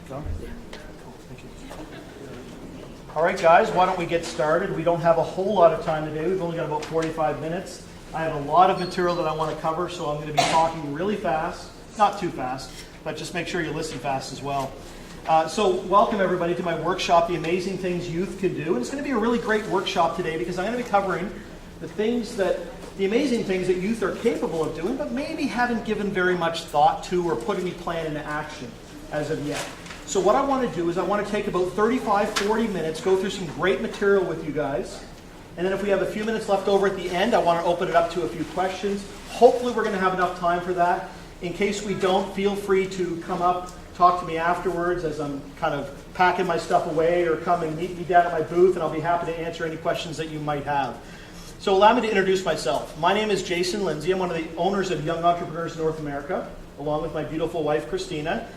Go. Thank you. All right, guys, why don't we get started? We don't have a whole lot of time today. We've only got about 45 minutes. I have a lot of material that I want to cover, so I'm going to be talking really fast. Not too fast, but just make sure you listen fast as well. So welcome, everybody, to my workshop, The Amazing Things Youth Can Do. And it's going to be a really great workshop today because I'm going to be covering the amazing things that youth are capable of doing, but maybe haven't given very much thought to or put any plan into action as of yet. So what I want to do is I want to take about 35, 40 minutes, go through some great material with you guys. And then if we have a few minutes left over at the end, I want to open it up to a few questions. Hopefully we're going to have enough time for that. In case we don't, feel free to come up, talk to me afterwards as I'm kind of packing my stuff away, or come and meet me down at my booth, and I'll be happy to answer any questions that you might have. So allow me to introduce myself. My name is Jason Lindsay. I'm one of the owners of Young Entrepreneurs North America, along with my beautiful wife, Christina.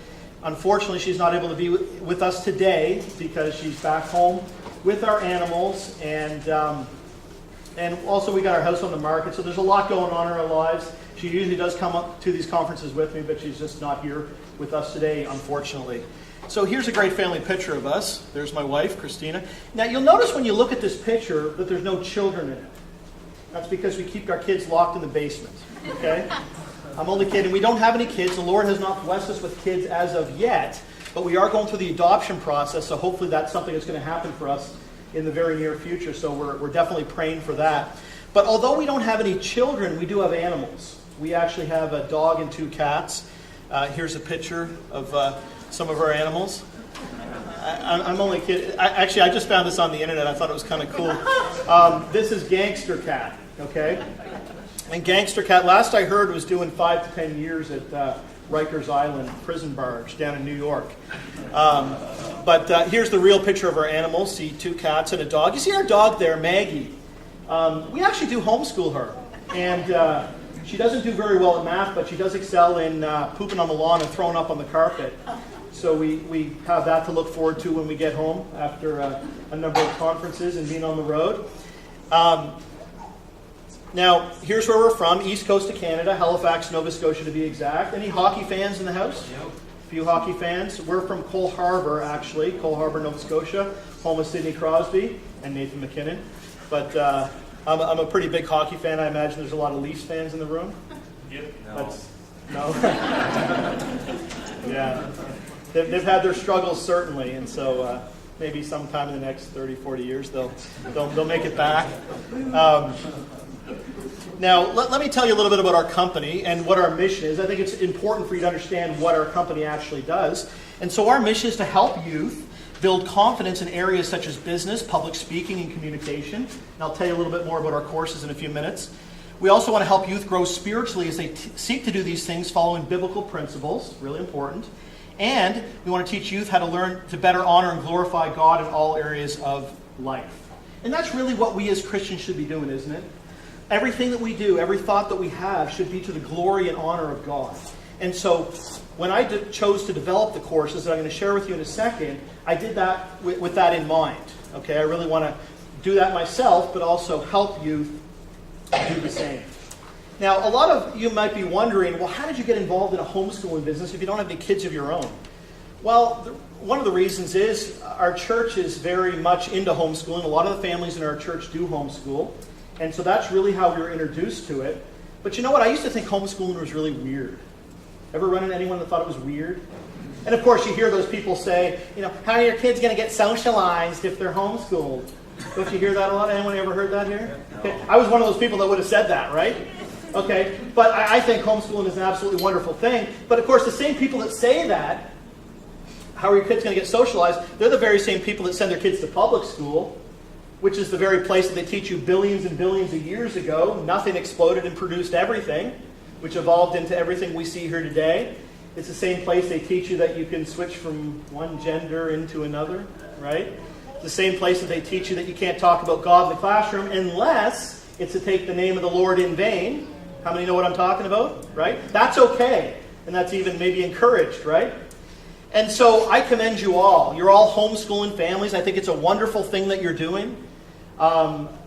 Unfortunately, she's not able to be with us today because she's back home with our animals, and also we got our house on the market, so there's a lot going on in our lives. She usually does come up to these conferences with me, but she's just not here with us today, unfortunately. So here's a great family picture of us. There's my wife, Christina. Now, you'll notice when you look at this picture that there's no children in it. That's because we keep our kids locked in the basement, okay? I'm only kidding. We don't have any kids. The Lord has not blessed us with kids as of yet, but we are going through the adoption process, so hopefully that's something that's going to happen for us in the very near future, so we're definitely praying for that. But although we don't have any children, we do have animals. We actually have a dog and 2 cats. Here's a picture of some of our animals. I'm only kidding. I just found this on the internet. I thought it was kind of cool. This is Gangster Cat, okay? And Gangster Cat, last I heard, was doing 5 to 10 years at Rikers Island prison barge down in New York. But here's the real picture of our animals. See 2 cats and a dog. You see our dog there, Maggie. We actually do homeschool her. And she doesn't do very well at math, but she does excel in pooping on the lawn and throwing up on the carpet. So we have that to look forward to when we get home after a number of conferences and being on the road. Now, here's where we're from, East Coast of Canada, Halifax, Nova Scotia to be exact. Any hockey fans in the house? Yep. A few hockey fans. We're from Cole Harbour, actually. Cole Harbour, Nova Scotia, home of Sidney Crosby and Nathan McKinnon. But I'm a pretty big hockey fan. I imagine there's a lot of Leafs fans in the room. Yep. No? Yeah. They've had their struggles, certainly, and so maybe sometime in the next 30, 40 years they'll make it back. Now, let me tell you a little bit about our company and what our mission is. I think it's important for you to understand what our company actually does. And so our mission is to help youth build confidence in areas such as business, public speaking, and communication. And I'll tell you a little bit more about our courses in a few minutes. We also want to help youth grow spiritually as they seek to do these things following biblical principles, really important. And we want to teach youth how to learn to better honor and glorify God in all areas of life. And that's really what we as Christians should be doing, isn't it? Everything that we do, every thought that we have should be to the glory and honor of God. And so when I chose to develop the courses that I'm going to share with you in a second, I did that with that in mind. Okay, I really want to do that myself, but also help youth do the same. Now, a lot of you might be wondering, well, how did you get involved in a homeschooling business if you don't have any kids of your own? Well, one of the reasons is our church is very much into homeschooling. A lot of the families in our church do homeschool. And so that's really how we were introduced to it. But you know what? I used to think homeschooling was really weird. Ever run into anyone that thought it was weird? And of course, you hear those people say, how are your kids going to get socialized if they're homeschooled? Don't you hear that a lot? Anyone ever heard that here? Okay. I was one of those people that would have said that, right? Okay, but I think homeschooling is an absolutely wonderful thing. But of course, the same people that say that, how are your kids going to get socialized? They're the very same people that send their kids to public school, which is the very place that they teach you billions and billions of years ago. Nothing exploded and produced everything, which evolved into everything we see here today. It's the same place they teach you that you can switch from one gender into another, right? It's the same place that they teach you that you can't talk about God in the classroom unless it's to take the name of the Lord in vain. How many know what I'm talking about, right? That's okay, and that's even maybe encouraged, right? And so I commend you all. You're all homeschooling families. I think it's a wonderful thing that you're doing.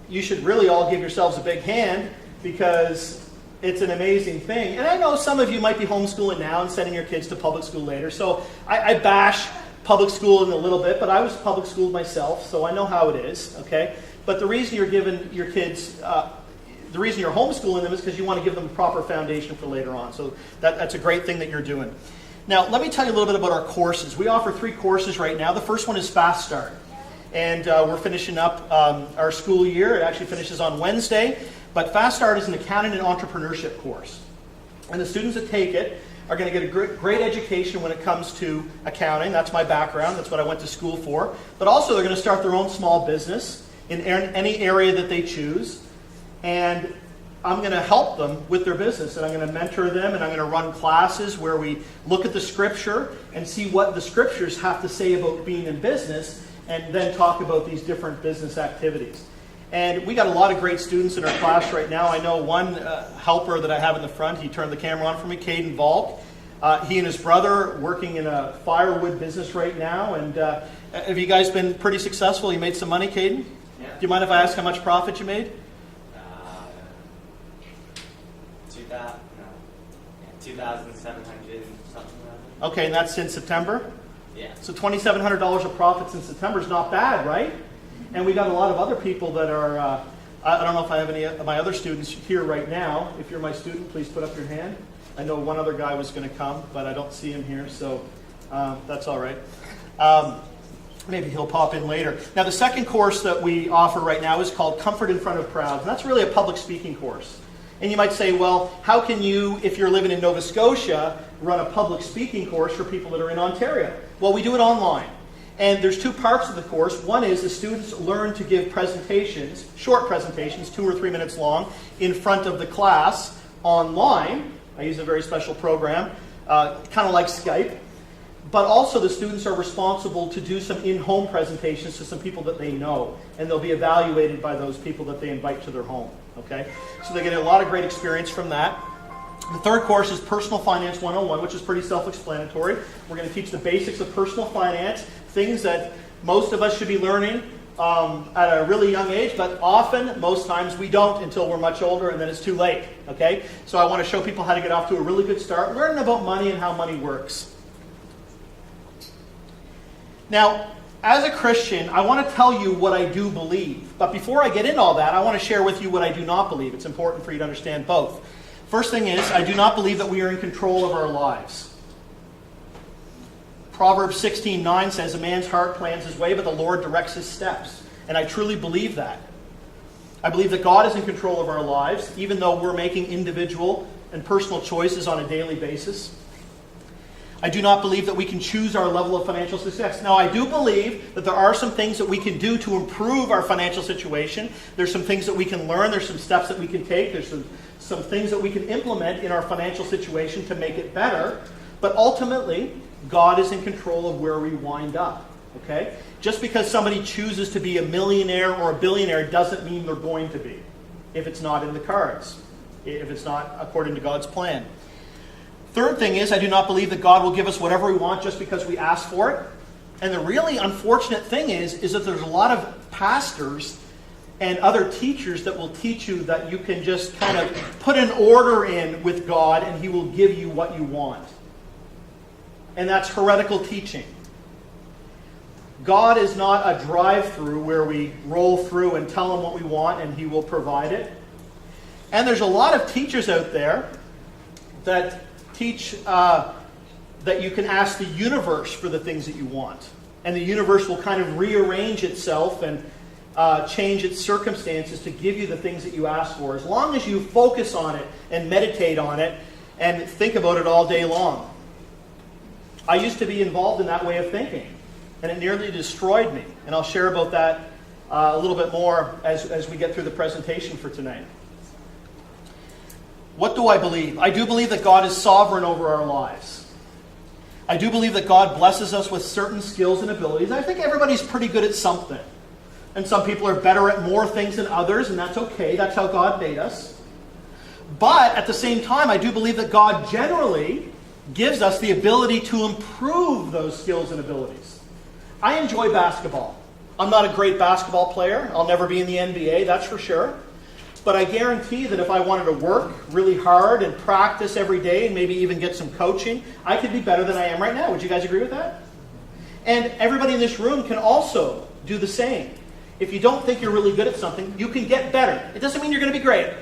You should really all give yourselves a big hand because it's an amazing thing. And I know some of you might be homeschooling now and sending your kids to public school later. So I bash public schooling a little bit, but I was public schooled myself, so I know how it is, okay? But the reason you're giving your kids, the reason you're homeschooling them is because you want to give them a proper foundation for later on. So that's a great thing that you're doing. Now, let me tell you a little bit about our courses. We offer 3 courses right now. The first one is Fast Start. And we're finishing up our school year. It actually finishes on Wednesday. But Fast Start is an accounting and entrepreneurship course. And the students that take it are going to get a great education when it comes to accounting. That's my background. That's what I went to school for. But also they're going to start their own small business in any area that they choose. And I'm going to help them with their business. And I'm going to mentor them. And I'm going to run classes where we look at the scripture and see what the scriptures have to say about being in business, and then talk about these different business activities. And we got a lot of great students in our class right now. I know one helper that I have in the front. He turned the camera on for me, Caden Volk. He and his brother working in a firewood business right now. And have you guys been pretty successful? You made some money, Caden? Yeah. Do you mind if I ask how much profit you made? 2,700 something like that. Okay, and that's since September? Yeah. So $2,700 of profits in September is not bad, right? And we got a lot of other people that are, I don't know if I have any of my other students here right now. If you're my student, please put up your hand. I know one other guy was going to come, but I don't see him here, so that's all right. Maybe he'll pop in later. Now, the second course that we offer right now is called Comfort in Front of Crowds, and that's really a public speaking course. And you might say, well, how can you, if you're living in Nova Scotia, run a public speaking course for people that are in Ontario? Well, we do it online. And there's 2 parts of the course. One is the students learn to give presentations, short presentations, 2 or 3 minutes long, in front of the class online. I use a very special program, kind of like Skype. But also the students are responsible to do some in-home presentations to some people that they know. And they'll be evaluated by those people that they invite to their home. Okay? So they get a lot of great experience from that. The third course is Personal Finance 101, which is pretty self-explanatory. We're going to teach the basics of personal finance, things that most of us should be learning at a really young age, but often, most times, we don't until we're much older, and then it's too late. Okay? So I want to show people how to get off to a really good start, learning about money and how money works. Now, as a Christian, I want to tell you what I do believe. But before I get into all that, I want to share with you what I do not believe. It's important for you to understand both. First thing is, I do not believe that we are in control of our lives. Proverbs 16:9 says, a man's heart plans his way, but the Lord directs his steps. And I truly believe that. I believe that God is in control of our lives, even though we're making individual and personal choices on a daily basis. I do not believe that we can choose our level of financial success. Now, I do believe that there are some things that we can do to improve our financial situation. There's some things that we can learn. There's some steps that we can take. There's some things that we can implement in our financial situation to make it better. But ultimately, God is in control of where we wind up. Okay? Just because somebody chooses to be a millionaire or a billionaire doesn't mean they're going to be, if it's not in the cards, if it's not according to God's plan. Third thing is, I do not believe that God will give us whatever we want just because we ask for it. And the really unfortunate thing is that there's a lot of pastors and other teachers that will teach you that you can just kind of put an order in with God and He will give you what you want. And that's heretical teaching. God is not a drive-through where we roll through and tell Him what we want and He will provide it. And there's a lot of teachers out there that teach that you can ask the universe for the things that you want. And the universe will kind of rearrange itself and change its circumstances to give you the things that you ask for, as long as you focus on it and meditate on it and think about it all day long. I used to be involved in that way of thinking, and it nearly destroyed me. And I'll share about that a little bit more as we get through the presentation for tonight. What do I believe? I do believe that God is sovereign over our lives. I do believe that God blesses us with certain skills and abilities. I think everybody's pretty good at something. And some people are better at more things than others, and that's okay. That's how God made us. But at the same time, I do believe that God generally gives us the ability to improve those skills and abilities. I enjoy basketball. I'm not a great basketball player. I'll never be in the NBA, that's for sure. But I guarantee that if I wanted to work really hard and practice every day and maybe even get some coaching, I could be better than I am right now. Would you guys agree with that? And everybody in this room can also do the same. If you don't think you're really good at something, you can get better. It doesn't mean you're going to be great,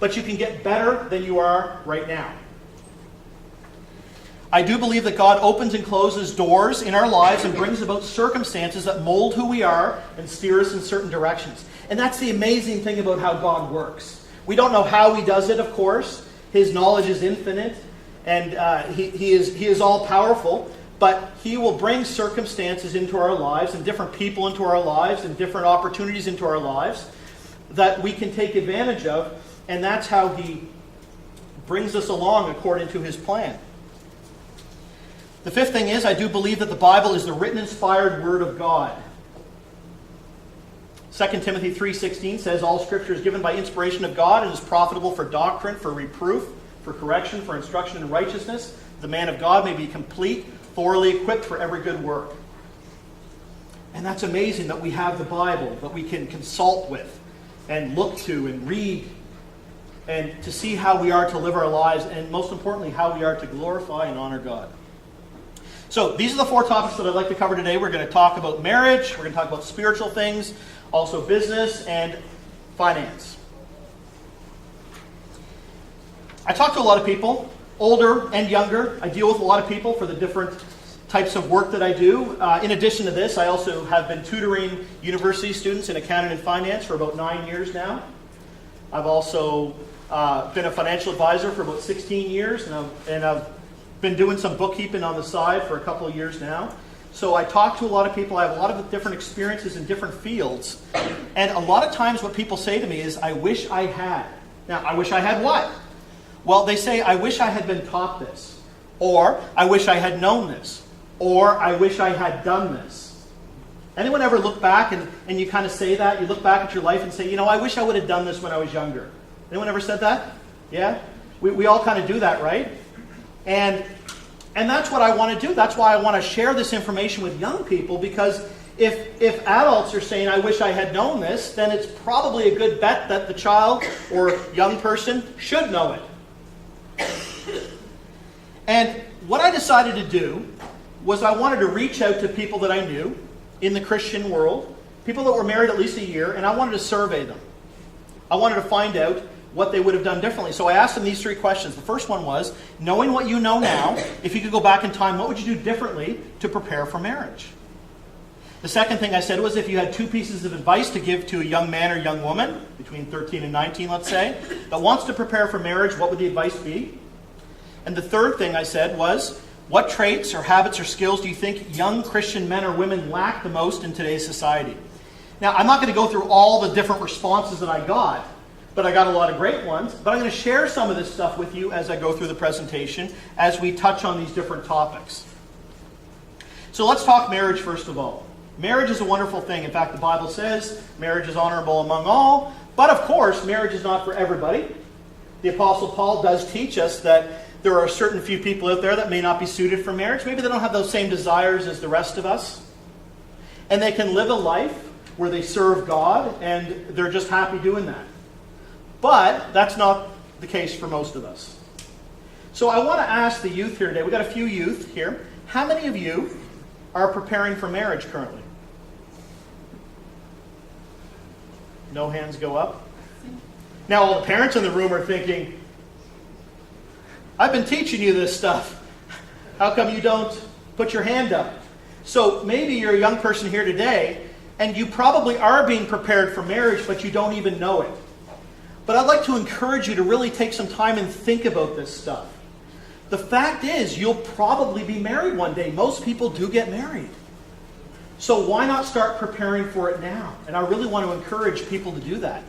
but you can get better than you are right now. I do believe that God opens and closes doors in our lives and brings about circumstances that mold who we are and steer us in certain directions. And that's the amazing thing about how God works. We don't know how He does it, of course. His knowledge is infinite, and he is all-powerful. But He will bring circumstances into our lives and different people into our lives and different opportunities into our lives that we can take advantage of. And that's how He brings us along according to His plan. The fifth thing is, I do believe that the Bible is the written, inspired Word of God. 2 Timothy 3:16 says, all Scripture is given by inspiration of God and is profitable for doctrine, for reproof, for correction, for instruction in righteousness. The man of God may be complete, thoroughly equipped for every good work. And that's amazing that we have the Bible that we can consult with and look to and read and to see how we are to live our lives, and most importantly, how we are to glorify and honor God. So these are the 4 topics that I'd like to cover today. We're going to talk about marriage, we're going to talk about spiritual things, also business and finance. I talk to a lot of people, older and younger. I deal with a lot of people for the different types of work that I do. In addition to this, I also have been tutoring university students in accounting and finance for about 9 years now. I've also been a financial advisor for about 16 years, and I've been doing some bookkeeping on the side for a couple of years now. So I talk to a lot of people. I have a lot of different experiences in different fields. And a lot of times what people say to me is, I wish I had. Now, I wish I had what? Well, they say, I wish I had been taught this. Or, I wish I had known this. Or, I wish I had done this. Anyone ever look back and you kind of say that? You look back at your life and say, I wish I would have done this when I was younger. Anyone ever said that? Yeah? We all kind of do that, right? And that's what I want to do. That's why I want to share this information with young people, because if adults are saying, I wish I had known this, then it's probably a good bet that the child or young person should know it. And what I decided to do was I wanted to reach out to people that I knew in the Christian world, people that were married at least a year, and I wanted to survey them. I wanted to find out what they would have done differently. So I asked them these 3 questions. The first one was, knowing what you know now, if you could go back in time, what would you do differently to prepare for marriage? The second thing I said was, if you had 2 pieces of advice to give to a young man or young woman, between 13 and 19, let's say, that wants to prepare for marriage, what would the advice be? And the third thing I said was, what traits or habits or skills do you think young Christian men or women lack the most in today's society? Now, I'm not going to go through all the different responses that I got, but I got a lot of great ones. But I'm going to share some of this stuff with you as I go through the presentation, as we touch on these different topics. So let's talk marriage first of all. Marriage is a wonderful thing. In fact, the Bible says marriage is honorable among all. But of course, marriage is not for everybody. The Apostle Paul does teach us that there are a certain few people out there that may not be suited for marriage. Maybe they don't have those same desires as the rest of us. And they can live a life where they serve God and they're just happy doing that. But that's not the case for most of us. So I want to ask the youth here today. We've got a few youth here. How many of you are preparing for marriage currently? No hands go up. Now all the parents in the room are thinking, I've been teaching you this stuff. How come you don't put your hand up? So maybe you're a young person here today, and you probably are being prepared for marriage, but you don't even know it. But I'd like to encourage you to really take some time and think about this stuff. The fact is, you'll probably be married one day. Most people do get married. So why not start preparing for it now? And I really want to encourage people to do that.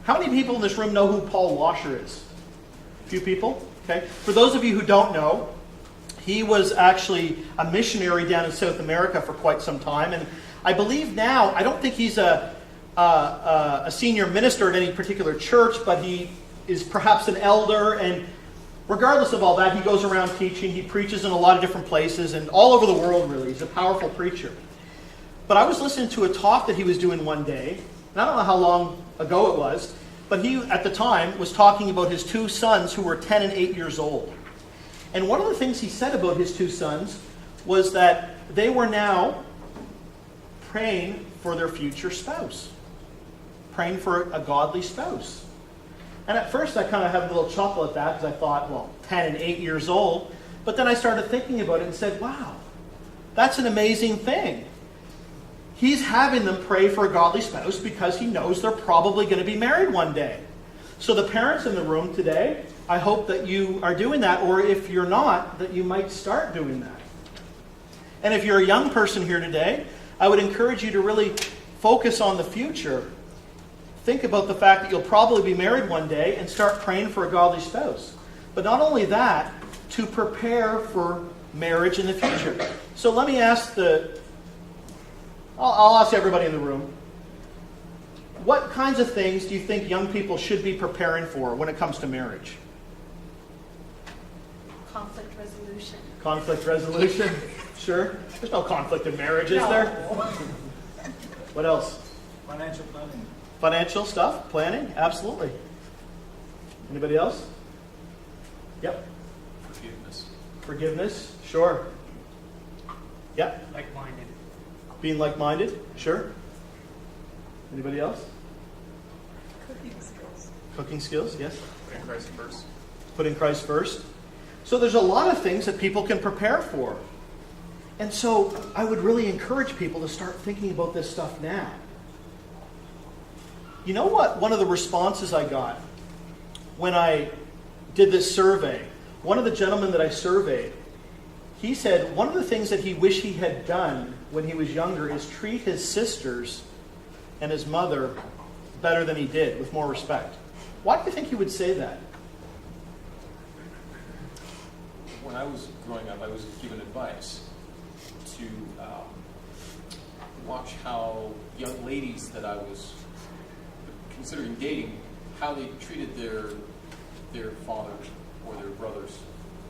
How many people in this room know who Paul Washer is? A few people? Okay. For those of you who don't know, he was actually a missionary down in South America for quite some time. And I believe now, I don't think he's a senior minister at any particular church, but he is perhaps an elder, and regardless of all that, he goes around teaching. He preaches in a lot of different places and all over the world, really. He's a powerful preacher. But I was listening to a talk that he was doing one day, and I don't know how long ago it was, but he, at the time, was talking about his 2 sons who were 10 and 8 years old. And one of the things he said about his 2 sons was that they were now praying for their future spouse. Praying for a godly spouse. And at first I kind of had a little chuckle at that because I thought, well, 10 and 8 years old. But then I started thinking about it and said, wow, that's an amazing thing. He's having them pray for a godly spouse because he knows they're probably going to be married one day. So the parents in the room today, I hope that you are doing that, or if you're not, that you might start doing that. And if you're a young person here today, I would encourage you to really focus on the future. Think about the fact that you'll probably be married one day and start praying for a godly spouse. But not only that, to prepare for marriage in the future. So let me ask I'll ask everybody in the room, what kinds of things do you think young people should be preparing for when it comes to marriage? Conflict resolution. Conflict resolution? Sure. There's no conflict in marriage, is there? What else? Financial planning. Financial stuff? Planning? Absolutely. Anybody else? Yep. Forgiveness. Forgiveness? Sure. Yep. Like-minded. Being like-minded? Sure. Anybody else? Cooking skills. Cooking skills? Yes. Putting Christ first. Putting Christ first. So there's a lot of things that people can prepare for. And so I would really encourage people to start thinking about this stuff now. You know what? One of the responses I got when I did this survey, one of the gentlemen that I surveyed, he said one of the things that he wished he had done when he was younger is treat his sisters and his mother better than he did, with more respect. Why do you think he would say that? When I was growing up, I was given advice to watch how young ladies that I was considering dating, how they treated their fathers or their brothers,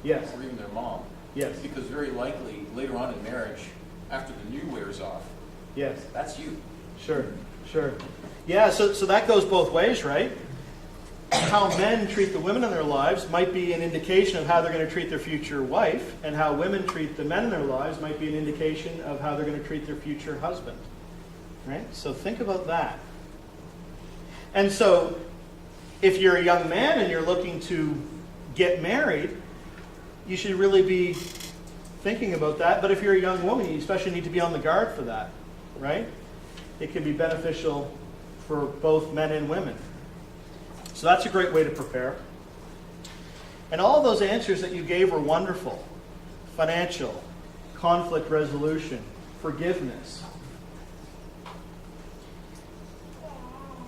Yes. or even their mom. Yes. Because very likely, later on in marriage, after the new wears off, Yes. that's you. Sure. Sure. Yeah, so that goes both ways, right? How men treat the women in their lives might be an indication of how they're going to treat their future wife, and how women treat the men in their lives might be an indication of how they're going to treat their future husband. Right? So think about that. And so, if you're a young man and you're looking to get married, you should really be thinking about that. But if you're a young woman, you especially need to be on the guard for that, right? It can be beneficial for both men and women. So that's a great way to prepare. And all of those answers that you gave were wonderful. Financial, conflict resolution, forgiveness.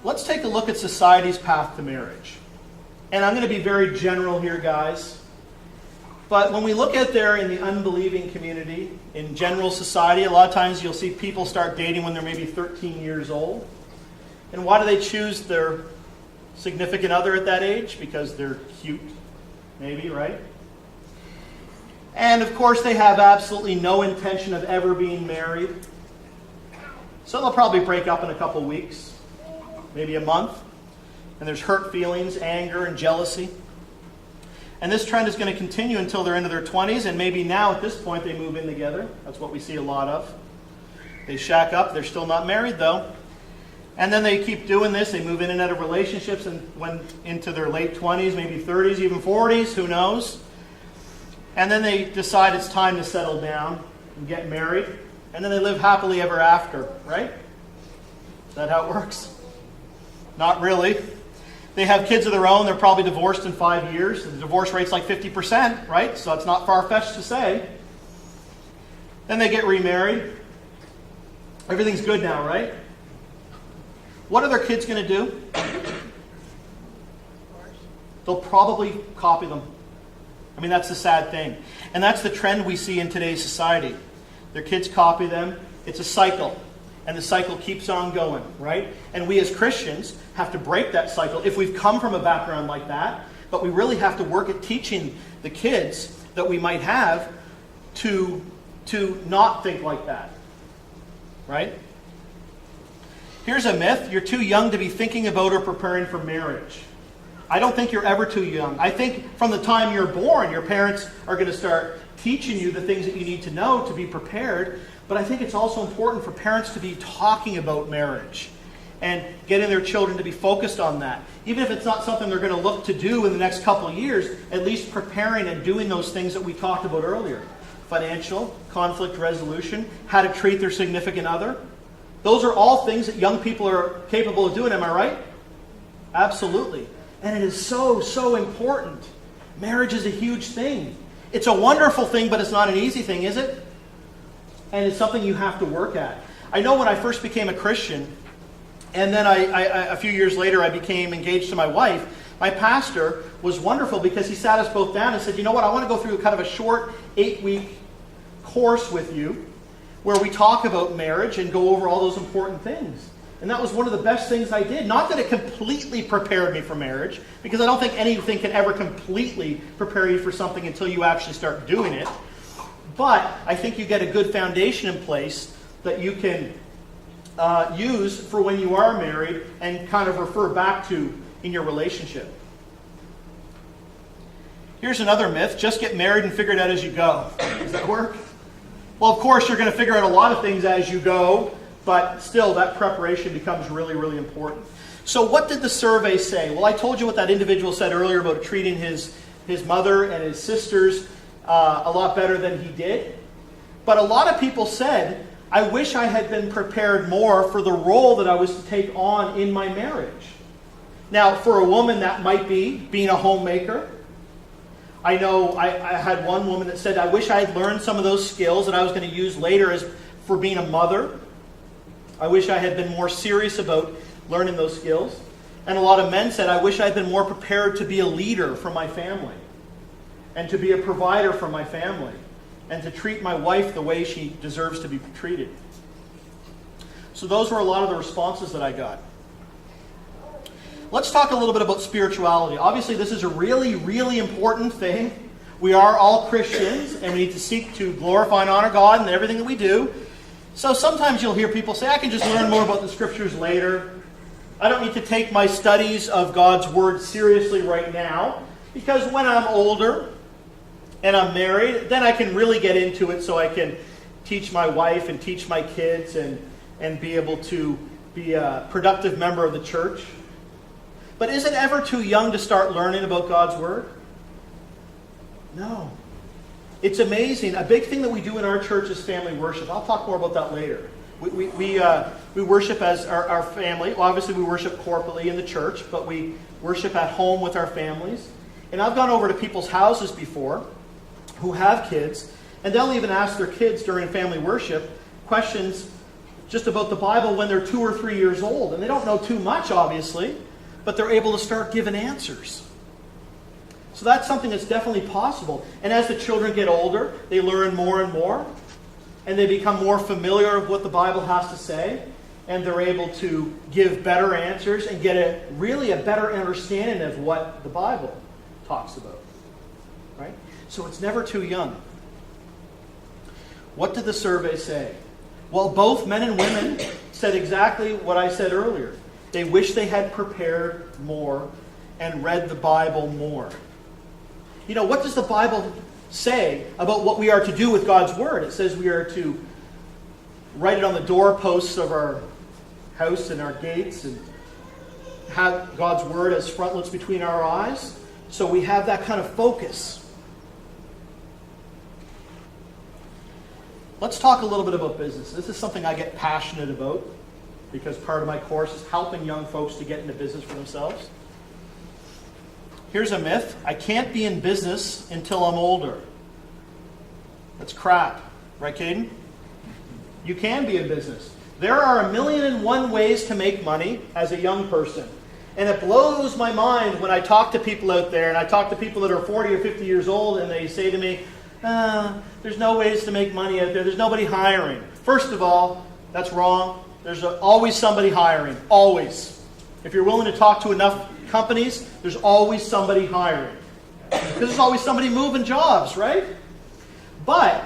Let's take a look at society's path to marriage. And I'm going to be very general here, guys. But when we look out there in the unbelieving community, in general society, a lot of times you'll see people start dating when they're maybe 13 years old. And why do they choose their significant other at that age? Because they're cute, maybe, right? And of course they have absolutely no intention of ever being married. So they'll probably break up in a couple weeks, maybe a month. And there's hurt feelings, anger, and jealousy. And this trend is going to continue until they're into their 20s, and maybe now at this point they move in together. That's what we see a lot of. They shack up, they're still not married though. And then they keep doing this, they move in and out of relationships and when into their late 20s, maybe 30s, even 40s, who knows. And then they decide it's time to settle down and get married. And then they live happily ever after, right? Is that how it works? Not really. They have kids of their own. They're probably divorced in 5 years. The divorce rate's like 50%, right? So it's not far-fetched to say. Then they get remarried. Everything's good now, right? What are their kids going to do? They'll probably copy them. I mean, that's the sad thing. And that's the trend we see in today's society. Their kids copy them. It's a cycle. And the cycle keeps on going, right? And we as Christians have to break that cycle if we've come from a background like that. But we really have to work at teaching the kids that we might have to not think like that, right? Here's a myth. You're too young to be thinking about or preparing for marriage. I don't think you're ever too young. I think from the time you're born, your parents are going to start teaching you the things that you need to know to be prepared. But I think it's also important for parents to be talking about marriage and getting their children to be focused on that. Even if it's not something they're going to look to do in the next couple of years, at least preparing and doing those things that we talked about earlier. Financial, conflict resolution, how to treat their significant other. Those are all things that young people are capable of doing, am I right? Absolutely. And it is so, so important. Marriage is a huge thing. It's a wonderful thing, but it's not an easy thing, is it? And it's something you have to work at. I know when I first became a Christian, and then a few years later I became engaged to my wife, my pastor was wonderful because he sat us both down and said, you know what, I want to go through kind of a short 8-week course with you where we talk about marriage and go over all those important things. And that was one of the best things I did. Not that it completely prepared me for marriage, because I don't think anything can ever completely prepare you for something until you actually start doing it. But I think you get a good foundation in place that you can use for when you are married and kind of refer back to in your relationship. Here's another myth. Just get married and figure it out as you go. Does that work? Well, of course, you're going to figure out a lot of things as you go, but still, that preparation becomes really, really important. So what did the survey say? Well, I told you what that individual said earlier about treating his mother and his sisters a lot better than he did. But a lot of people said, I wish I had been prepared more for the role that I was to take on in my marriage. Now, for a woman, that might be being a homemaker. I know I had one woman that said, I wish I had learned some of those skills that I was going to use later for being a mother. I wish I had been more serious about learning those skills. And a lot of men said, I wish I had been more prepared to be a leader for my family and to be a provider for my family and to treat my wife the way she deserves to be treated. So those were a lot of the responses that I got. Let's talk a little bit about spirituality. Obviously, this is a really, really important thing. We are all Christians, and we need to seek to glorify and honor God in everything that we do. So sometimes you'll hear people say, I can just learn more about the Scriptures later. I don't need to take my studies of God's Word seriously right now, because when I'm older and I'm married, then I can really get into it so I can teach my wife and teach my kids and be able to be a productive member of the church. But is it ever too young to start learning about God's Word? No. It's amazing. A big thing that we do in our church is family worship. I'll talk more about that later. We worship as our family. Well, obviously, we worship corporately in the church, but we worship at home with our families. And I've gone over to people's houses before who have kids, and they'll even ask their kids during family worship questions just about the Bible when they're 2 or 3 years old. And they don't know too much, obviously, but they're able to start giving answers. So that's something that's definitely possible. And as the children get older, they learn more and more, and they become more familiar with what the Bible has to say, and they're able to give better answers and get a better understanding of what the Bible talks about. Right? So it's never too young. What did the survey say? Well, both men and women said exactly what I said earlier. They wish they had prepared more and read the Bible more. You know, what does the Bible say about what we are to do with God's Word? It says we are to write it on the doorposts of our house and our gates and have God's Word as frontlets between our eyes. So we have that kind of focus. Let's talk a little bit about business. This is something I get passionate about, because part of my course is helping young folks to get into business for themselves. Here's a myth. I can't be in business until I'm older. That's crap. Right, Caden? You can be in business. There are 1,000,001 ways to make money as a young person. And it blows my mind when I talk to people out there, and I talk to people that are 40 or 50 years old, and they say to me, there's no ways to make money out there. There's nobody hiring. First of all, that's wrong. There's always somebody hiring. Always. If you're willing to talk to enough companies, there's always somebody hiring. Because there's always somebody moving jobs, right? But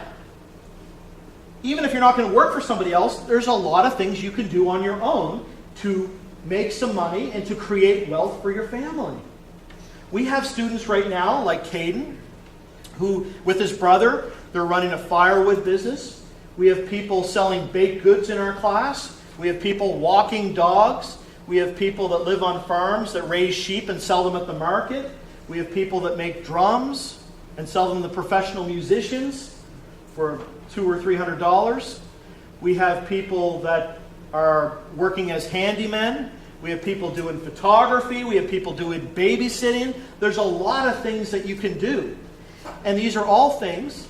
even if you're not going to work for somebody else, there's a lot of things you can do on your own to make some money and to create wealth for your family. We have students right now, like Caden, who, with his brother, they're running a firewood business. We have people selling baked goods in our class. We have people walking dogs. We have people that live on farms that raise sheep and sell them at the market. We have people that make drums and sell them to professional musicians for $200 or $300. We have people that are working as handymen. We have people doing photography. We have people doing babysitting. There's a lot of things that you can do. And these are all things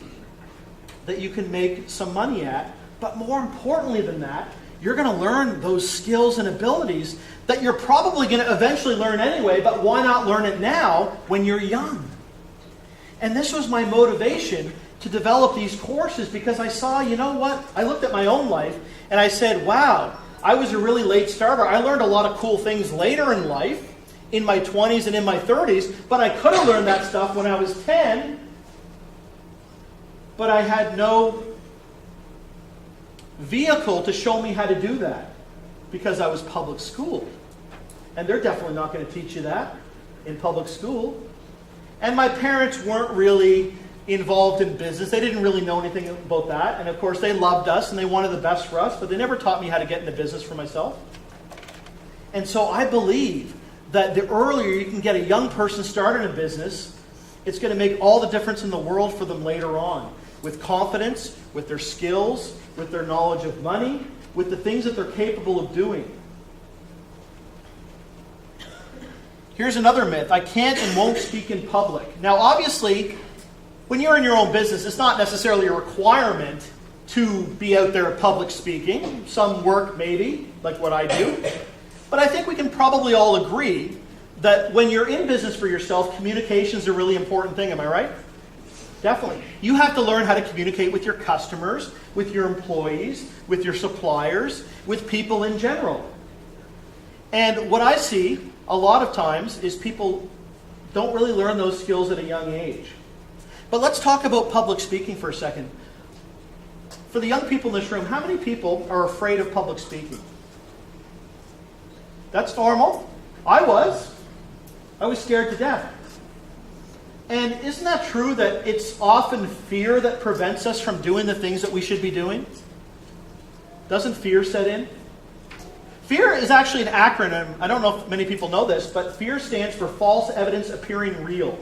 that you can make some money at. But more importantly than that, you're going to learn those skills and abilities that you're probably going to eventually learn anyway, but why not learn it now when you're young? And this was my motivation to develop these courses, because I saw, you know what? I looked at my own life and I said, wow, I was a really late starter. I learned a lot of cool things later in life, in my 20s and in my 30s, but I could have learned that stuff when I was 10, but I had no vehicle to show me how to do that because I was public schooled. And they're definitely not going to teach you that in public school. And my parents weren't really involved in business. They didn't really know anything about that. And of course, they loved us and they wanted the best for us, but they never taught me how to get into business for myself. And so I believe that the earlier you can get a young person started in a business, it's going to make all the difference in the world for them later on. With confidence, with their skills, with their knowledge of money, with the things that they're capable of doing. Here's another myth. I can't and won't speak in public. Now, obviously, when you're in your own business, it's not necessarily a requirement to be out there public speaking. Some work, maybe, like what I do. But I think we can probably all agree that when you're in business for yourself, communication is a really important thing. Am I right? Definitely. You have to learn how to communicate with your customers, with your employees, with your suppliers, with people in general. And what I see a lot of times is people don't really learn those skills at a young age. But let's talk about public speaking for a second. For the young people in this room, how many people are afraid of public speaking? That's normal. I was scared to death. And isn't that true that it's often fear that prevents us from doing the things that we should be doing? Doesn't fear set in? Fear is actually an acronym. I don't know if many people know this, but fear stands for false evidence appearing real.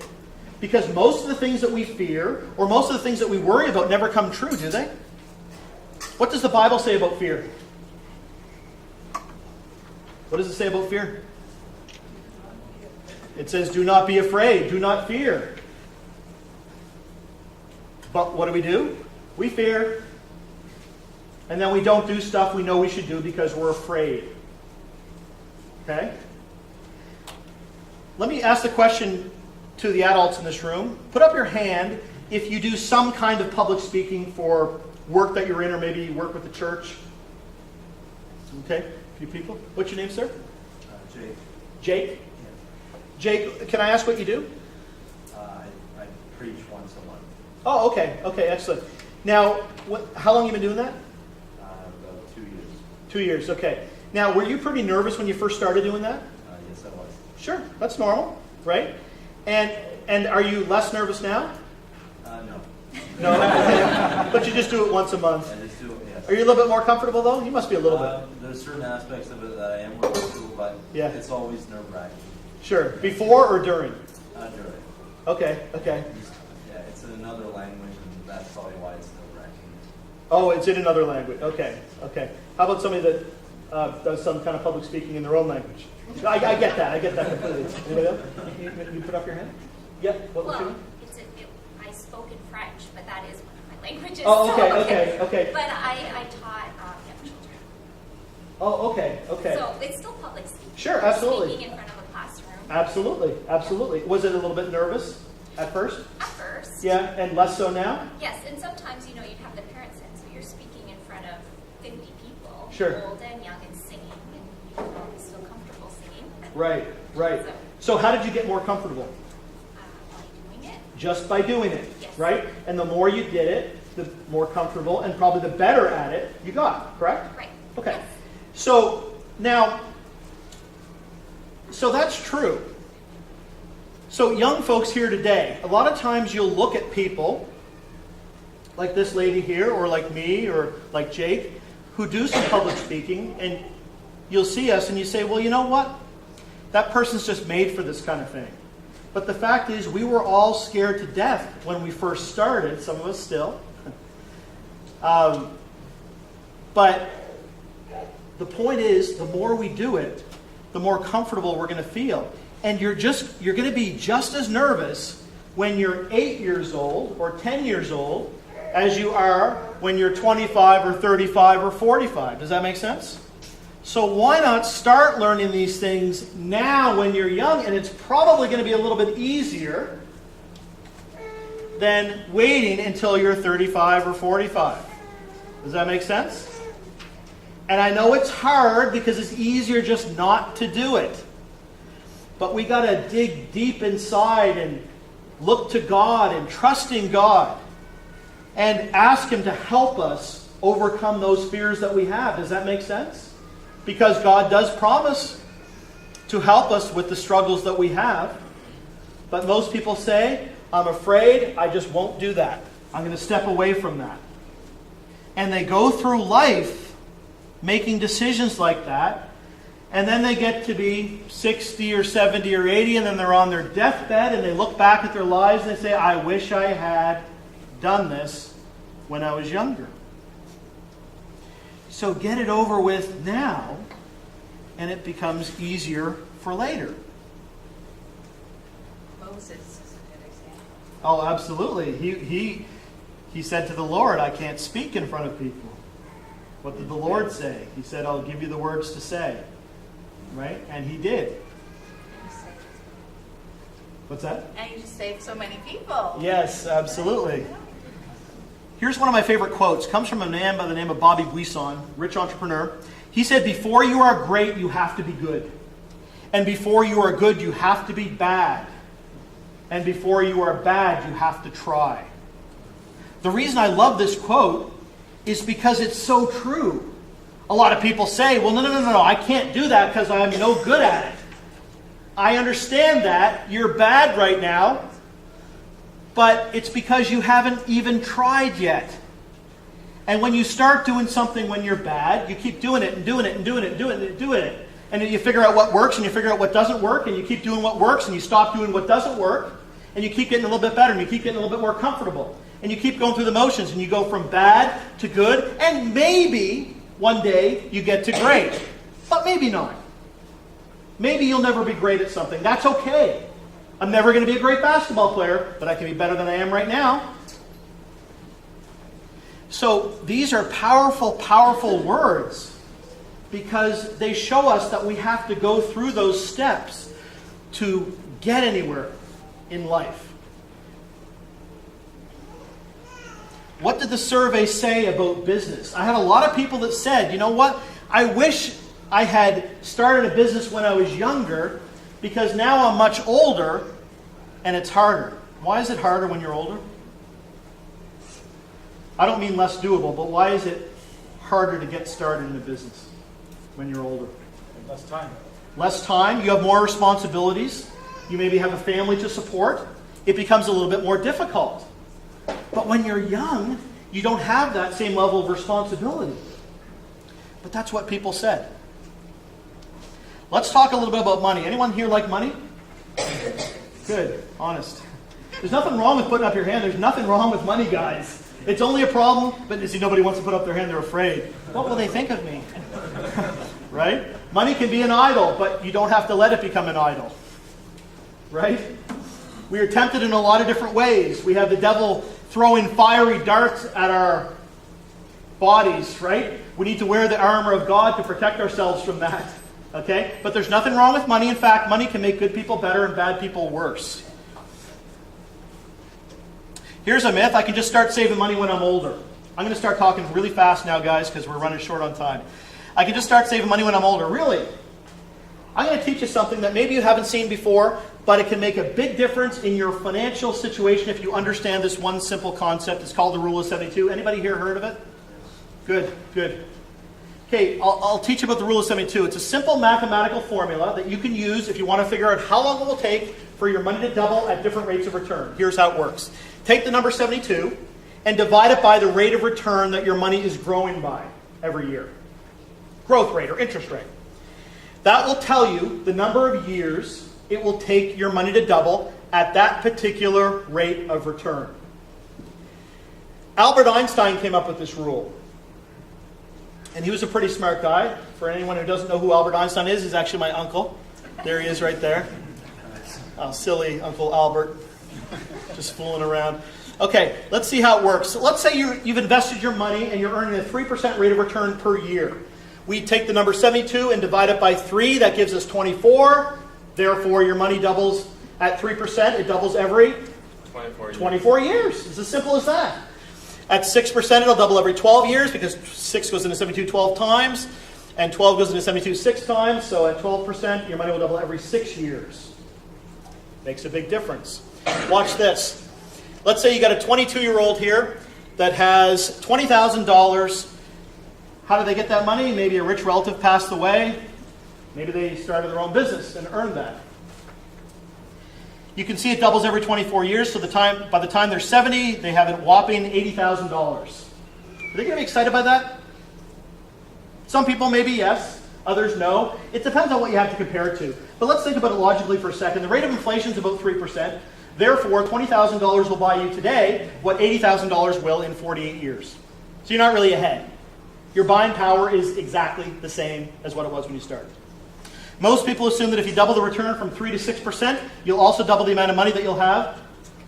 Because most of the things that we fear, or most of the things that we worry about, never come true, do they? What does the Bible say about fear? What does it say about fear? It says, do not be afraid, do not fear. But what do? We fear. And then we don't do stuff we know we should do because we're afraid. Okay? Let me ask the question to the adults in this room. Put up your hand if you do some kind of public speaking for work that you're in, or maybe you work with the church. Okay? A few people. What's your name, sir? Jake. Jake? Yeah. Jake, can I ask what you do? I preach once a month. Oh, okay. Okay, excellent. Now, how long have you been doing that? About 2 years. 2 years, okay. Now, were you pretty nervous when you first started doing that? Yes, I was. Sure, that's normal, right? And are you less nervous now? No. No? But you just do it once a month. I just do it, yes. Are you a little bit more comfortable, though? You must be a little bit. There's certain aspects of it that I am working through, but Yeah. it's always nerve-wracking. Sure. Before or during? During. Okay. Yeah, it's in another language, and that's probably why it's nerve-wracking. Oh, it's in another language. Okay. How about somebody that does some kind of public speaking in their own language? I get that. I get that completely. Anybody else? You put up your hand? Yeah. What was your name? I spoke in French, but that is one of my languages. Oh, so, okay. But I taught young children. Oh, okay. So it's still public speaking. Sure, absolutely. Speaking in front of a classroom. Absolutely. Was it a little bit nervous at first? At first. Yeah, and less so now? Yes, and sometimes, you'd have the parents in, so you're speaking in front of 50 people. Sure. Old and young and singing, and you don't always feel comfortable singing. Right. So how did you get more comfortable? By doing it. Just by doing it, Yes. right? And the more you did it, the more comfortable and probably the better at it you got, correct? Right. Okay. Yes. So now, so that's true. So young folks here today, a lot of times you'll look at people like this lady here, or like me, or like Jake, who do some public speaking, and you'll see us and you say, well, you know what? That person's just made for this kind of thing. But the fact is, we were all scared to death when we first started, some of us still. But the point is, the more we do it, the more comfortable we're going to feel. And you're going to be just as nervous when you're 8 years old or 10 years old as you are when you're 25 or 35 or 45. Does that make sense? So why not start learning these things now when you're young? And it's probably going to be a little bit easier than waiting until you're 35 or 45. Does that make sense? And I know it's hard because it's easier just not to do it. But we got to dig deep inside and look to God and trust in God and ask Him to help us overcome those fears that we have. Does that make sense? Because God does promise to help us with the struggles that we have. But most people say, I'm afraid, I just won't do that. I'm going to step away from that. And they go through life making decisions like that. And then they get to be 60 or 70 or 80, and then they're on their deathbed, and they look back at their lives and they say, I wish I had done this when I was younger. So get it over with now, and it becomes easier for later. Moses is a good example. Oh, absolutely. He said to the Lord, I can't speak in front of people. What did the Lord say? He said, I'll give you the words to say. Right? And He did. What's that? And you just saved so many people. Yes, absolutely. Here's one of my favorite quotes. It comes from a man by the name of Bobby Buisson, rich entrepreneur. He said, before you are great, you have to be good. And before you are good, you have to be bad. And before you are bad, you have to try. The reason I love this quote is because it's so true. A lot of people say, well, no, I can't do that because I'm no good at it. I understand that. You're bad right now. But it's because you haven't even tried yet. And when you start doing something when you're bad, you keep doing it and doing it and doing it and doing it and doing it. And then you figure out what works and you figure out what doesn't work, and you keep doing what works and you stop doing what doesn't work, and you keep getting a little bit better and you keep getting a little bit more comfortable. And you keep going through the motions, and you go from bad to good, and maybe one day you get to great. But maybe not. Maybe you'll never be great at something. That's okay. I'm never going to be a great basketball player, but I can be better than I am right now. So these are powerful, powerful words because they show us that we have to go through those steps to get anywhere in life. What did the survey say about business? I had a lot of people that said, you know what? I wish I had started a business when I was younger because now I'm much older and it's harder. Why is it harder when you're older? I don't mean less doable, but why is it harder to get started in a business when you're older? Less time. Less time, you have more responsibilities, you maybe have a family to support. It becomes a little bit more difficult. But when you're young, you don't have that same level of responsibility. But that's what people said. Let's talk a little bit about money. Anyone here like money? Good, honest. There's nothing wrong with putting up your hand. There's nothing wrong with money, guys. It's only a problem, but you see, nobody wants to put up their hand. They're afraid. What will they think of me? Right? Money can be an idol, but you don't have to let it become an idol. Right? We are tempted in a lot of different ways. We have the devil throwing fiery darts at our bodies, right? We need to wear the armor of God to protect ourselves from that. Okay? But there's nothing wrong with money. In fact, money can make good people better and bad people worse. Here's a myth. I can just start saving money when I'm older. I'm going to start talking really fast now, guys, because we're running short on time. I can just start saving money when I'm older. Really? I'm going to teach you something that maybe you haven't seen before, but it can make a big difference in your financial situation if you understand this one simple concept. It's called the Rule of 72. Anybody here heard of it? Good, good. Okay, I'll teach you about the Rule of 72. It's a simple mathematical formula that you can use if you want to figure out how long it will take for your money to double at different rates of return. Here's how it works. Take the number 72 and divide it by the rate of return that your money is growing by every year. Growth rate or interest rate. That will tell you the number of years it will take your money to double at that particular rate of return. Albert Einstein came up with this rule. And he was a pretty smart guy. For anyone who doesn't know who Albert Einstein is, he's actually my uncle. There he is right there. Oh, silly Uncle Albert. Just fooling around. Okay, let's see how it works. So let's say you've invested your money and you're earning a 3% rate of return per year. We take the number 72 and divide it by 3. That gives us 24. Therefore, your money doubles at 3%. It doubles every 24 years. It's as simple as that. At 6%, it'll double every 12 years because 6 goes into 72 12 times, and 12 goes into 72 6 times. So at 12%, your money will double every 6 years. Makes a big difference. Watch this. Let's say you got a 22-year-old here that has $20,000. How did they get that money? Maybe a rich relative passed away. Maybe they started their own business and earned that. You can see it doubles every 24 years, so by the time they're 70, they have a whopping $80,000. Are they going to be excited by that? Some people maybe yes, others no. It depends on what you have to compare it to. But let's think about it logically for a second. The rate of inflation is about 3%. Therefore, $20,000 will buy you today what $80,000 will in 48 years. So you're not really ahead. Your buying power is exactly the same as what it was when you started. Most people assume that if you double the return from 3 to 6%, you'll also double the amount of money that you'll have.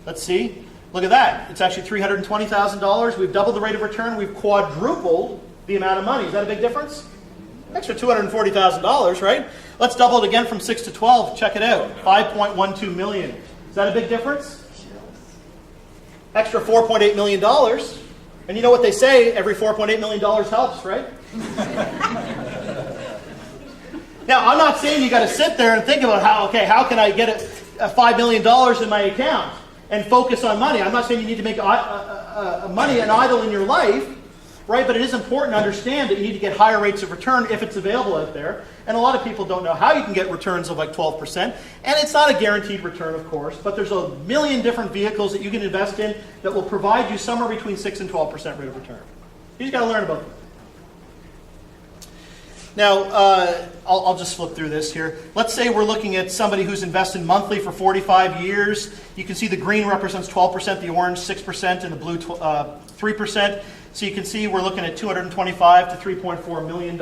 Let's see. Look at that. It's actually $320,000. We've doubled the rate of return. We've quadrupled the amount of money. Is that a big difference? Extra $240,000, right? Let's double it again from 6 to 12. Check it out. $5.12 million. Is that a big difference? Extra $4.8 million. And you know what they say? Every $4.8 million helps, right? Now, I'm not saying you got to sit there and think about how can I get a $5 million in my account and focus on money. I'm not saying you need to make money an idol in your life, right? But it is important to understand that you need to get higher rates of return if it's available out there. And a lot of people don't know how you can get returns of like 12%. And it's not a guaranteed return, of course, but there's a million different vehicles that you can invest in that will provide you somewhere between 6 and 12% rate of return. You just got to learn about them. Now, I'll just flip through this here. Let's say we're looking at somebody who's invested monthly for 45 years. You can see the green represents 12%, the orange 6%, and the blue 3%. So you can see we're looking at $225 to $3.4 million,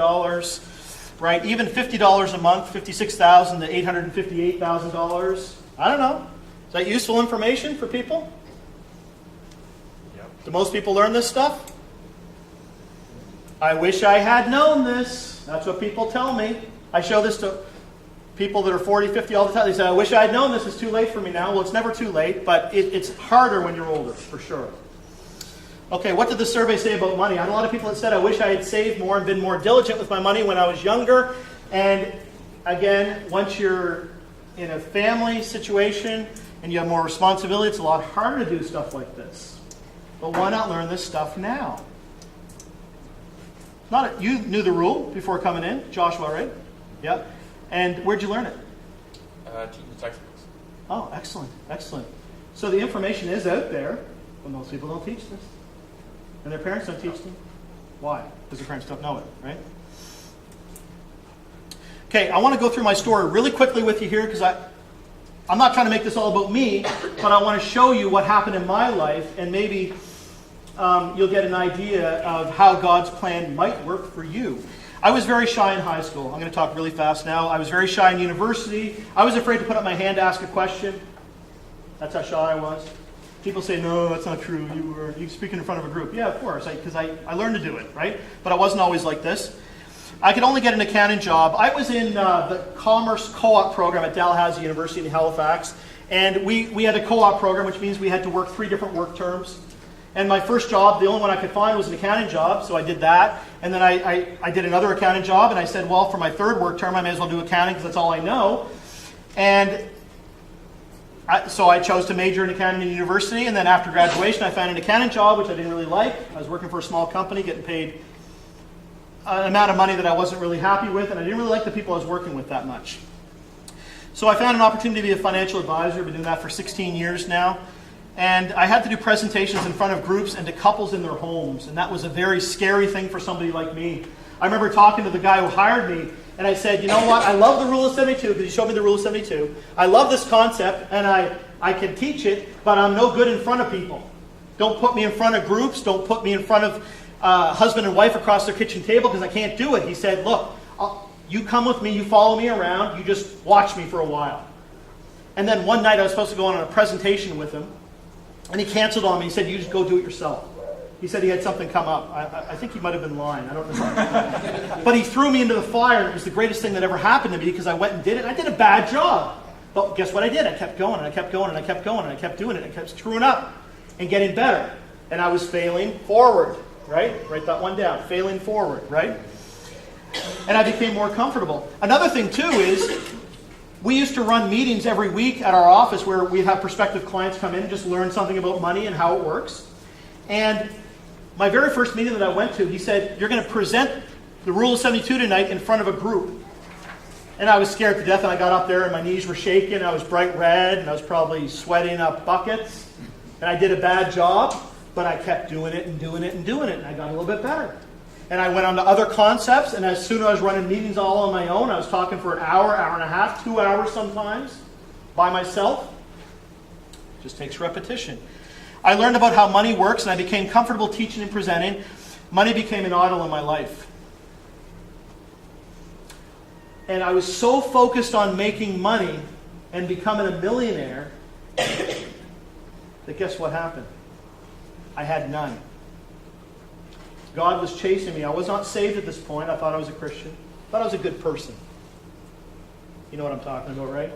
right? Even $50 a month, $56,000 to $858,000. I don't know. Is that useful information for people? Yep. Do most people learn this stuff? I wish I had known this. That's what people tell me. I show this to people that are 40, 50 all the time. They say, I wish I had known this. It's too late for me now. Well, it's never too late, but it's harder when you're older, for sure. Okay, what did the survey say about money? I had a lot of people that said, I wish I had saved more and been more diligent with my money when I was younger. And again, once you're in a family situation and you have more responsibility, it's a lot harder to do stuff like this. But why not learn this stuff now? You knew the rule before coming in, Joshua, right? Yeah. And where'd you learn it? Teaching the textbooks. Oh, excellent, excellent. So the information is out there, but most people don't teach this. And their parents don't teach them. Why? Because their parents don't know it, right? Okay, I want to go through my story really quickly with you here because I'm not trying to make this all about me, but I want to show you what happened in my life and maybe you'll get an idea of how God's plan might work for you. I was very shy in high school. I'm going to talk really fast now. I was very shy in university. I was afraid to put up my hand to ask a question. That's how shy I was. People say, no, that's not true. You speaking in front of a group. Yeah, of course, because I learned to do it, right? But I wasn't always like this. I could only get an accounting job. I was in the Commerce Co-op program at Dalhousie University in Halifax. And we had a co-op program, which means we had to work 3 different work terms. And my first job, the only one I could find was an accounting job, so I did that. And then I did another accounting job, and I said, well, for my 3rd work term, I may as well do accounting because that's all I know. And so I chose to major in accounting in university, and then after graduation, I found an accounting job, which I didn't really like. I was working for a small company, getting paid an amount of money that I wasn't really happy with, and I didn't really like the people I was working with that much. So I found an opportunity to be a financial advisor. I've been doing that for 16 years now. And I had to do presentations in front of groups and to couples in their homes. And that was a very scary thing for somebody like me. I remember talking to the guy who hired me, and I said, you know what, I love the Rule of 72, because he showed me the Rule of 72. I love this concept, and I can teach it, but I'm no good in front of people. Don't put me in front of groups. Don't put me in front of husband and wife across their kitchen table, because I can't do it. He said, look, you come with me, you follow me around, you just watch me for a while. And then one night I was supposed to go on a presentation with him, and he canceled on me. He said, you just go do it yourself. He said he had something come up. I think he might have been lying. I don't know. But he threw me into the fire, and it was the greatest thing that ever happened to me, because I went and did it. And I did a bad job. But guess what I did? I kept going, and I kept going, and I kept going, and I kept doing it. And I kept screwing up and getting better. And I was failing forward, right? Write that one down. Failing forward, right? And I became more comfortable. Another thing, too, is we used to run meetings every week at our office where we'd have prospective clients come in and just learn something about money and how it works. And my very first meeting that I went to, he said, you're going to present the Rule of 72 tonight in front of a group. And I was scared to death, and I got up there, and my knees were shaking. I was bright red, and I was probably sweating up buckets. And I did a bad job, but I kept doing it and doing it and doing it, and I got a little bit better. And I went on to other concepts, and as soon as I was running meetings all on my own, I was talking for an hour, hour and a half, 2 hours sometimes, by myself. It just takes repetition. I learned about how money works, and I became comfortable teaching and presenting. Money became an idol in my life. And I was so focused on making money and becoming a millionaire that guess what happened? I had none. God was chasing me. I was not saved at this point. I thought I was a Christian. I thought I was a good person. You know what I'm talking about, right?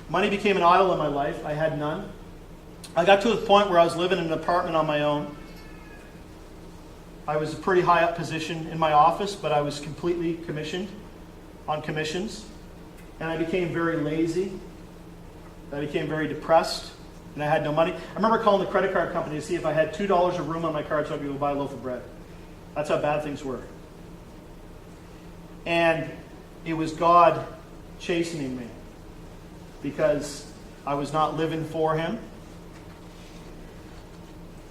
Money became an idol in my life. I had none. I got to the point where I was living in an apartment on my own. I was a pretty high up position in my office, but I was completely commissioned on commissions. And I became very lazy. I became very depressed. And I had no money. I remember calling the credit card company to see if I had $2 of room on my card so I could go buy a loaf of bread. That's how bad things were. And it was God chastening me because I was not living for Him.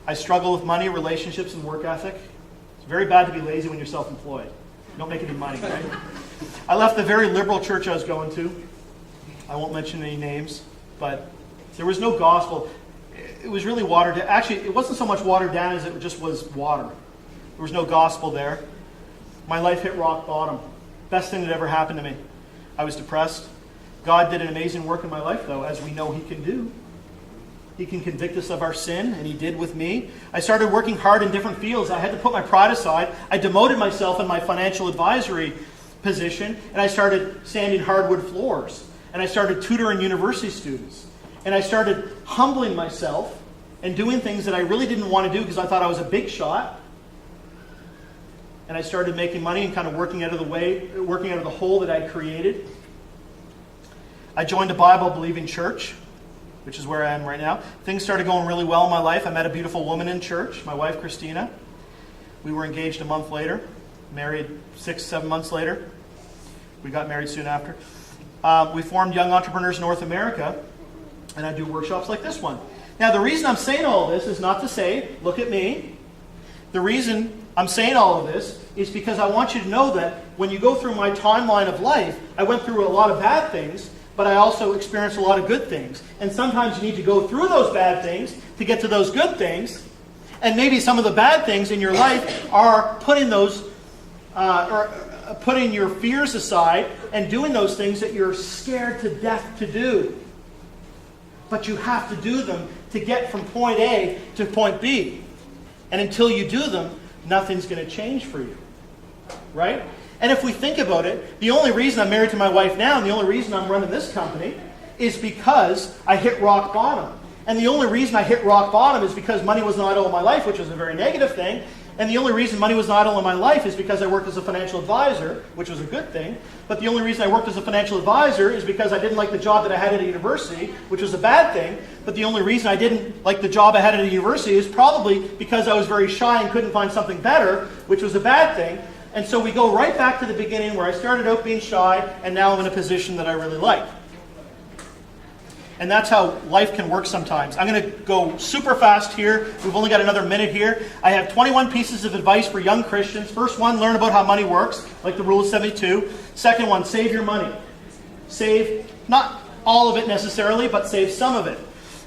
I struggle with money, relationships, and work ethic. It's very bad to be lazy when you're self-employed. You don't make any money, right? I left the very liberal church I was going to. I won't mention any names, but there was no gospel. It was really watered down. Actually, it wasn't so much watered down as it just was water. There was no gospel there. My life hit rock bottom. Best thing that ever happened to me. I was depressed. God did an amazing work in my life, though, as we know He can do. He can convict us of our sin, and He did with me. I started working hard in different fields. I had to put my pride aside. I demoted myself in my financial advisory position, and I started sanding hardwood floors. And I started tutoring university students. And I started humbling myself and doing things that I really didn't want to do because I thought I was a big shot. And I started making money and kind of working out of the hole that I created. I joined a Bible-believing church, which is where I am right now. Things started going really well in my life. I met a beautiful woman in church, my wife, Christina. We were engaged a month later, married 6-7 months later. We got married soon after. We formed Young Entrepreneurs North America, and I do workshops like this one. Now, the reason I'm saying all of this is not to say, look at me. The reason I'm saying all of this is because I want you to know that when you go through my timeline of life, I went through a lot of bad things, but I also experienced a lot of good things. And sometimes you need to go through those bad things to get to those good things. And maybe some of the bad things in your life are putting your fears aside and doing those things that you're scared to death to do. But you have to do them to get from point A to point B. And until you do them, nothing's going to change for you. Right? And if we think about it, the only reason I'm married to my wife now and the only reason I'm running this company is because I hit rock bottom. And the only reason I hit rock bottom is because money was an idol in my life, which was a very negative thing. And the only reason money was an idol in my life is because I worked as a financial advisor, which was a good thing. But the only reason I worked as a financial advisor is because I didn't like the job that I had at a university, which was a bad thing. But the only reason I didn't like the job I had at a university is probably because I was very shy and couldn't find something better, which was a bad thing. And so we go right back to the beginning where I started out being shy, and now I'm in a position that I really like. And that's how life can work sometimes. I'm going to go super fast here. We've only got another minute here. I have 21 pieces of advice for young Christians. First one, learn about how money works, like the rule of 72. Second one, save your money. Save, not all of it necessarily, but save some of it.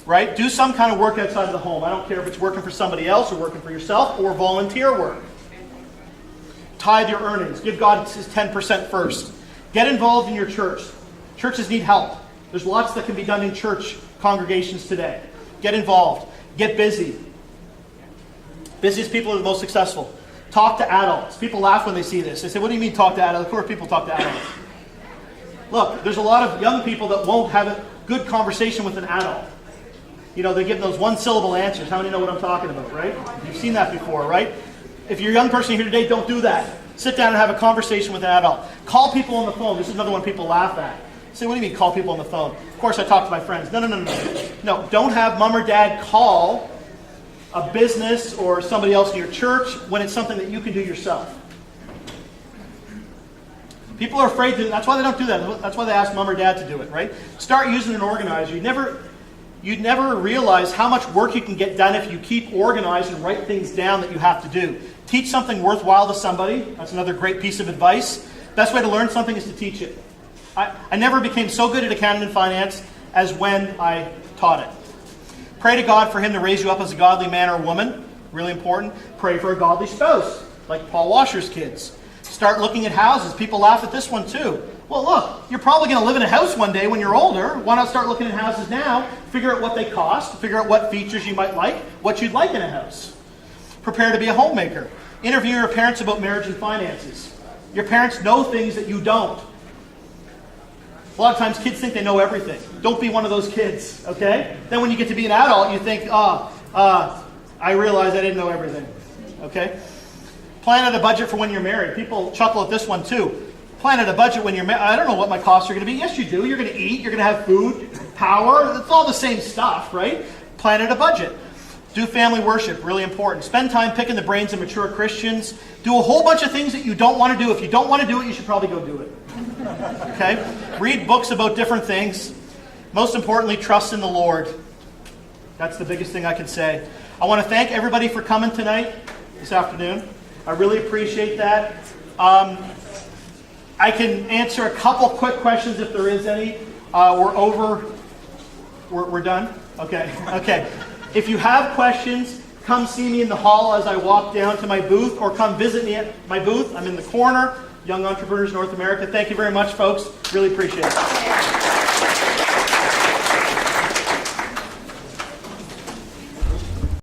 Right? Do some kind of work outside of the home. I don't care if it's working for somebody else or working for yourself or volunteer work. Tithe your earnings. Give God his 10% first. Get involved in your church. Churches need help. There's lots that can be done in church congregations today. Get involved. Get busy. Busiest people are the most successful. Talk to adults. People laugh when they see this. They say, what do you mean talk to adults? Of course people talk to adults. Look, there's a lot of young people that won't have a good conversation with an adult. You know, they're giving those one-syllable answers. How many know what I'm talking about, right? You've seen that before, right? If you're a young person here today, don't do that. Sit down and have a conversation with an adult. Call people on the phone. This is another one people laugh at. Say, what do you mean call people on the phone? Of course I talk to my friends. No. No, don't have mom or dad call a business or somebody else in your church when it's something that you can do yourself. People are afraid to, that's why they don't do that. That's why they ask mom or dad to do it, right? Start using an organizer. You'd never realize how much work you can get done if you keep organized and write things down that you have to do. Teach something worthwhile to somebody. That's another great piece of advice. Best way to learn something is to teach it. I never became so good at accounting and finance as when I taught it. Pray to God for him to raise you up as a godly man or woman. Really important. Pray for a godly spouse, like Paul Washer's kids. Start looking at houses. People laugh at this one too. Well, look, you're probably going to live in a house one day when you're older. Why not start looking at houses now? Figure out what they cost. Figure out what features you might like. What you'd like in a house. Prepare to be a homemaker. Interview your parents about marriage and finances. Your parents know things that you don't. A lot of times kids think they know everything. Don't be one of those kids, okay? Then when you get to be an adult, you think, I realized I didn't know everything, okay? Plan out a budget for when you're married. People chuckle at this one too. Plan out a budget when you're married. I don't know what my costs are going to be. Yes, you do. You're going to eat. You're going to have food, power. It's all the same stuff, right? Plan out a budget. Do family worship, really important. Spend time picking the brains of mature Christians. Do a whole bunch of things that you don't want to do. If you don't want to do it, you should probably go do it. Okay? Read books about different things. Most importantly, trust in the Lord. That's the biggest thing I can say. I want to thank everybody for coming tonight, this afternoon. I really appreciate that. I can answer a couple quick questions if there is any. We're over. We're done? Okay. If you have questions, come see me in the hall as I walk down to my booth, or come visit me at my booth. I'm in the corner, Young Entrepreneurs North America. Thank you very much, folks. Really appreciate it.